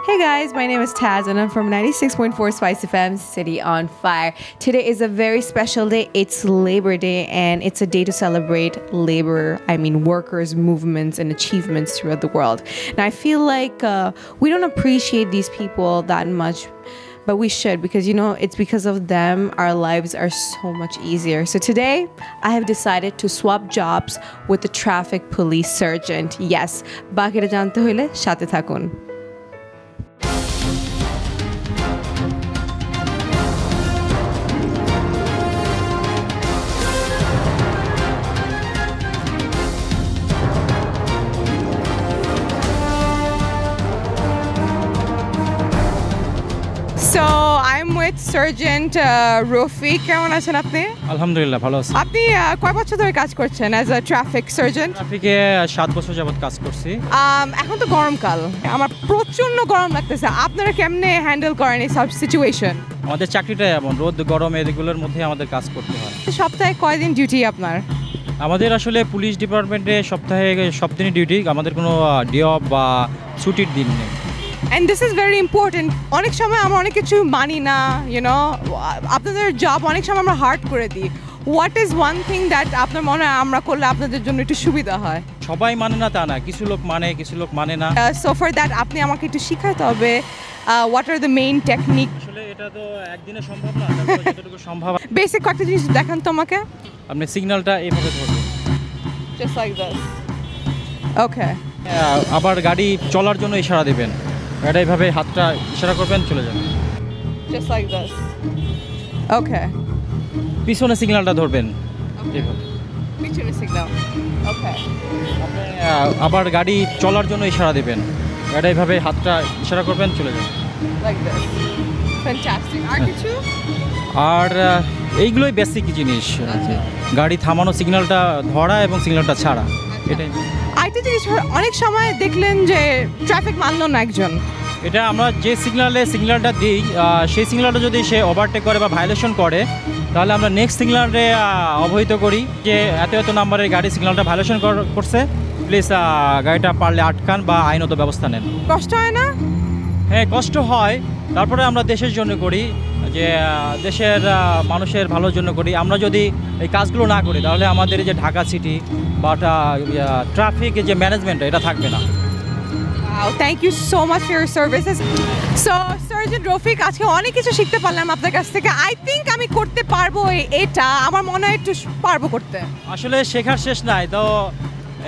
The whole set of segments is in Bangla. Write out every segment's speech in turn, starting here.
Hey guys, my name is Taz and I'm from 96.4 Spice FM, City on Fire. Today is a very special day. It's Labor Day and it's a day to celebrate workers' movements and achievements throughout the world. And I feel like we don't appreciate these people that much, but we should, because it's because of them our lives are so much easier. So today I have decided to swap jobs with the traffic police sergeant. Yes, বাকিটা জানতে হলে সাথে থাকুন। So I'm with Sergeant Rafiq. কেমন আছেন আপনি? আলহামদুলিল্লাহ ভালো আছি। আপনি কয় বছর ধরে কাজ করছেন as a traffic sergeant? ট্রাফিকে 7 বছর যাবত কাজ করছি। এখন তো গরমকাল, আমার প্রচন্ড গরম লাগতেছে। আপনারা কেমনে হ্যান্ডেল করেন এই সব সিচুয়েশন? আমাদের চাকরিটাই এমন, রোদ গরম এগুলোর মধ্যে আমাদের কাজ করতে হয়। সপ্তাহে কয়দিন ডিউটি আপনার? আমাদের আসলে পুলিশ ডিপার্টমেন্টে সপ্তাহে সব দিনই ডিউটি, আমাদের কোনো ডে অফ বা ছুটির দিন নেই। And this is very important. অনেক সময় আমরা অনেক কিছু মানি না, আপনাদের জব অনেক সময় আমরা হার্ড করে দিই। What is one thing that আপনার মনে হয় আমরা করলে আপনাদের জন্য একটু সুবিধা হয়? সবাই মানে না তা না, কিছু লোক মানে, কিছু লোক মানে না। So for that আপনি আমাকে একটু শিখাতে হবে what are the main technique? আসলে এটা তো একদিনে সম্ভব না, তারপর যতটুকু সম্ভব। বেসিক কয়েকটা জিনিস দেখান তো আমাকে। আপনি সিগন্যালটা এইভাবে ধরবেন। Just like this. Okay. আবার গাড়ি চলার জন্য ইশারা দিবেন। এটা এইভাবে হাতটা ইশারা করবেন, চলে যাবেন। Just like this. Okay. পিছনে সিগন্যালটা ধরবেন। এইভাবে। পিছনে সিগন্যাল। Okay. আপনি আবার গাড়ি চলার জন্য ইশারা দিবেন। এটা এইভাবে হাতটা ইশারা করবেন, চলে যাবেন। Like this. Fantastic. আর কিছু? আর এইগুলোই বেসিক জিনিস। গাড়ি থামানো, সিগন্যালটা ধরা এবং সিগন্যালটা ছাড়া, এটাই। আরেকটা জিনিস, অনেক সময় দেখলেন যে ট্রাফিক মানলো না একজন। এটা আমরা যে সিগন্যালটা দিই, সেই সিগন্যালটা যদি সে ওভারটেক করে বা ভায়োলেশন করে, তাহলে আমরা নেক্সট সিগন্যালে অবহিত করি যে এত নাম্বারের গাড়ি সিগন্যালটা ভায়োলেশন করছে, প্লিজ গাড়িটা পারলে আটকান বা আইনত ব্যবস্থা নেন। কষ্ট হয় না? হ্যাঁ, কষ্ট হয়। তারপরে আমরা দেশের জন্য করি, যে দেশের মানুষের ভালোর জন্য করি। আমরা যদি এই কাজগুলো না করি, তাহলে আমাদের যে ঢাকা সিটি বা ট্রাফিকের যে ম্যানেজমেন্ট, এটা থাকবে না। Wow, thank you so much for your services. So, Sergeant Rafiq, আজকে অনেক কিছু শিখতে পারলাম আপনার কাছ থেকে। I think আমি করতে পারবো এটা, আমার মনে হয় একটু পারবো করতে। আসলে শেখার শেষ নাই তো,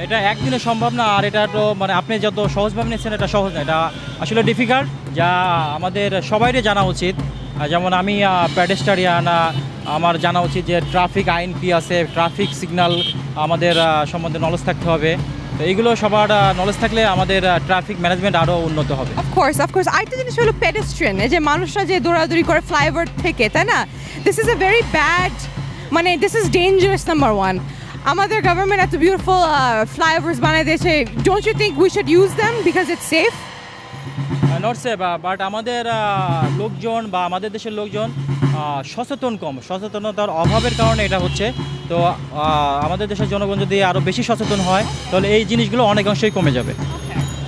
এটা একদিনে সম্ভব না। আর এটা তো আপনি যত সহজভাবে নিচ্ছেন, এটা সহজ না, এটা আসলে ডিফিকাল্ট, যা আমাদের সবাইরই জানা উচিত। যেমন আমি প্যাডেস্টারিয়ান, আমার জানা উচিত যে ট্রাফিক আইন কী আছে, ট্রাফিক সিগন্যাল আমাদের সম্বন্ধে নলেজ থাকতে হবে। তো এইগুলো সবার নলেজ থাকলে আমাদের ট্রাফিক ম্যানেজমেন্ট আরও উন্নত হবে। অফকোর্স আরেকটা জিনিস হলো পেডেস্ট্রিয়ান, এই যে মানুষরা যে দৌড়াদৌড়ি করে ফ্লাইওভার থেকে, তাই না? This is a very bad, this is dangerous number one. আমাদের গভর্নমেন্ট এত বিউটিফুল ফ্লাইওভার্স বানিয়ে দিয়েছে, don't you think we should use them because it's safe? Not safe, but আমাদের লোকজন বা আমাদের দেশের লোকজন সচেতনতার অভাবের কারণে এটা হচ্ছে। তো আমাদের দেশের জনগণ যদি আরও বেশি সচেতন হয়, তাহলে এই জিনিসগুলো অনেকাংশেই কমে যাবে।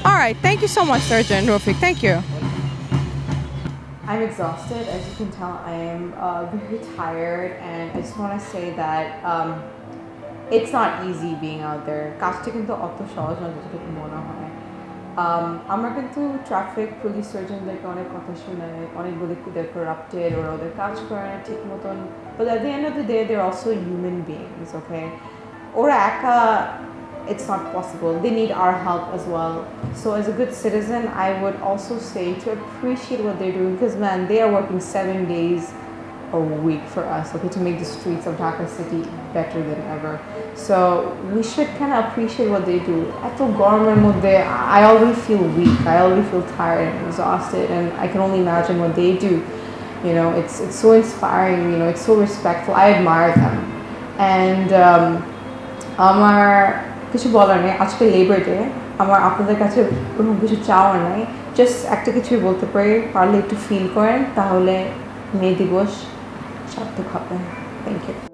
Alright, thank you so much, Sergeant Rafiq. Thank you. I'm exhausted. As you can tell, I am very tired, and I just want to say that it's not easy being out there. কাজটা কিন্তু অত সহজ না যতটুকু মনে হয়। আমরা কিন্তু ট্রাফিক পুলিশ সার্জনদেরকে অনেক কথা শোনাই, অনেক বলি they're corrupted, ওরা ওদের কাজ করে না ঠিক মতন, but at the end of the day they're also human beings, okay? ওরা একা, it's not possible. They need our help as well. So as a good citizen, I would also say to appreciate what they're doing, because man, they are working 7 days a week for us, okay, to make the streets of Dhaka City better than ever. So we should kind of appreciate what they do. At the government mode, I already feel weak. I already feel tired and exhausted, and I can only imagine what they do. It's so inspiring. It's so respectful. I admire them. And আমার কিছু বলার নেই, আজকে লেবার ডে, আমার আপনাদের কাছে কোনো কিছু চাওয়ার নাই, জাস্ট একটা কিছুই বলতে পারলে একটু ফিল করেন, তাহলে মে দিবস সার্থক হবে। Thank you.